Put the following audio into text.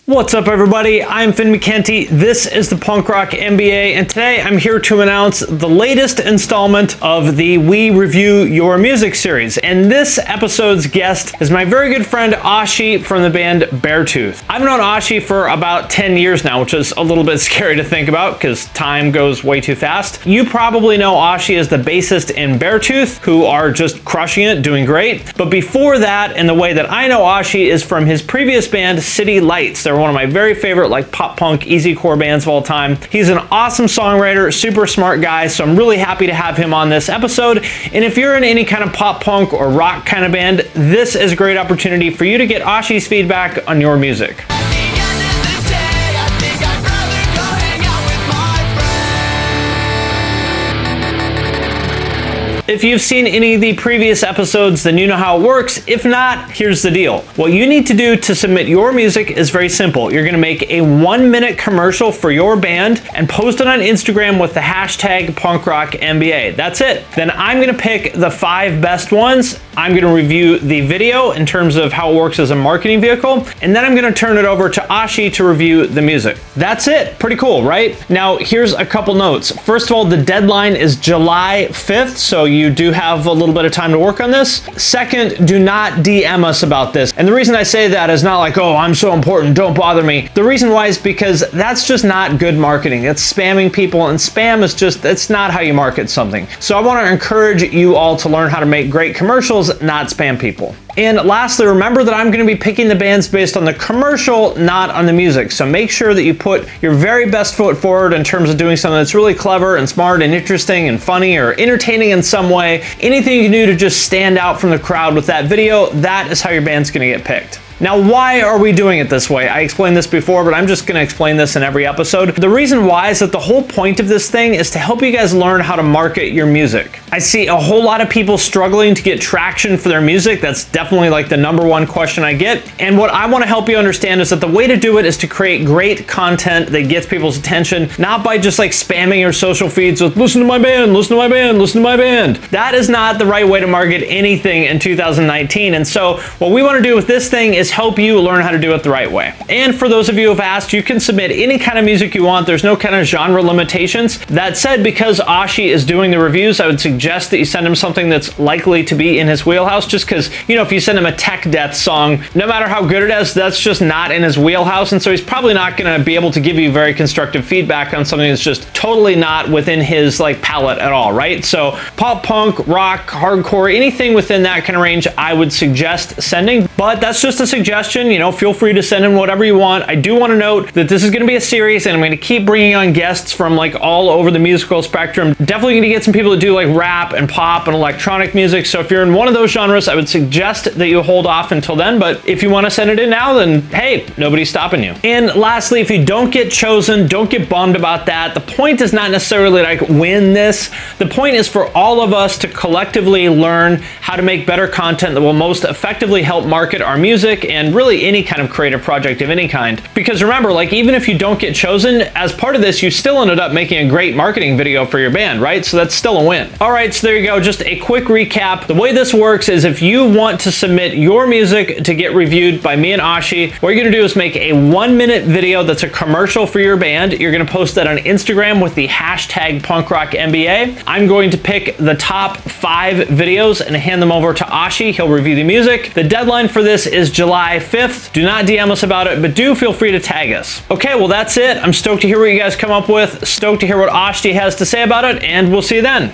What's up, everybody? I'm Finn McKenty. This is the Punk Rock MBA, and today I'm here to announce the latest installment of the We Review Your Music series. And this episode's guest is my very good friend Oshie from the band Beartooth. I've known Oshie for about 10 years now, which is a little bit scary to think about because time goes way too fast. You probably know Oshie as the bassist in Beartooth, who are just crushing it, doing great. But before that, and the way that I know Oshie is from his previous band, City Lights. They're one of my very favorite pop punk easycore bands of all time. He's an awesome songwriter, super smart guy, so I'm really happy to have him on this episode. And if you're in any kind of pop punk or rock kind of band, this is a great opportunity for you to get Oshie's feedback on your music. If you've seen any of the previous episodes, then you know how it works. If not, here's the deal. What you need to do to submit your music is very simple. You're gonna make a 1-minute commercial for your band and post it on Instagram with the hashtag PunkRockMBA. That's it. Then I'm gonna pick the 5 best ones. I'm gonna review the video in terms of how it works as a marketing vehicle, and then I'm gonna turn it over to Oshie to review the music. That's it. Pretty cool, right? Now, here's a couple notes. First of all, the deadline is July 5th, so you do have a little bit of time to work on this. Second, do not DM us about this. And the reason I say that is not like, oh, I'm so important, don't bother me. The reason why is because that's just not good marketing. It's spamming people, and spam is just, that's not how you market something. So I want to encourage you all to learn how to make great commercials, not spam people. And lastly, remember that I'm going to be picking the bands based on the commercial, not on the music. So make sure that you put your very best foot forward in terms of doing something that's really clever and smart and interesting and funny or entertaining in some way. Anything you can do to just stand out from the crowd with that video, that is how your band's going to get picked. Now, why are we doing it this way? I explained this before, but I'm just going to explain this in every episode. The reason why is that the whole point of this thing is to help you guys learn how to market your music. I see a whole lot of people struggling to get traction for their music. That's definitely the #1 question I get. And what I want to help you understand is that the way to do it is to create great content that gets people's attention, not by just spamming your social feeds with listen to my band, listen to my band, listen to my band. That is not the right way to market anything in 2019. And so what we want to do with this thing is help you learn how to do it the right way. And for those of you who have asked, you can submit any kind of music you want. There's no kind of genre limitations. That said, because Oshie is doing the reviews, I would suggest that you send him something that's likely to be in his wheelhouse, just because, if you send him a tech death song, no matter how good it is, that's just not in his wheelhouse. And so he's probably not going to be able to give you very constructive feedback on something that's just totally not within his palette at all, right? So pop punk, rock, hardcore, anything within that kind of range, I would suggest sending. But that's just a suggestion. Feel free to send in whatever you want. I do want to note that this is going to be a series, and I'm going to keep bringing on guests from all over the musical spectrum. Definitely going to get some people that do rap and pop and electronic music. So if you're in one of those genres, I would suggest that you hold off until then. But if you want to send it in now, then hey, nobody's stopping you. And lastly, if you don't get chosen, don't get bummed about that. The point is not necessarily win this. The point is for all of us to collectively learn how to make better content that will most effectively help market our music and really any kind of creative project of any kind. Because remember, even if you don't get chosen, as part of this, you still ended up making a great marketing video for your band, right? So that's still a win. All right, so there you go. Just a quick recap. The way this works is if you want to submit your music to get reviewed by me and Oshie, what you're gonna do is make a 1-minute video that's a commercial for your band. You're gonna post that on Instagram with the hashtag PunkRockMBA. I'm going to pick the top 5 videos and hand them over to Oshie. He'll review the music. The deadline for this is July 5th. Do not DM us about it, but do feel free to tag us. Okay, well, that's it. I'm stoked to hear what you guys come up with, stoked to hear what Oshie has to say about it, and we'll see you then.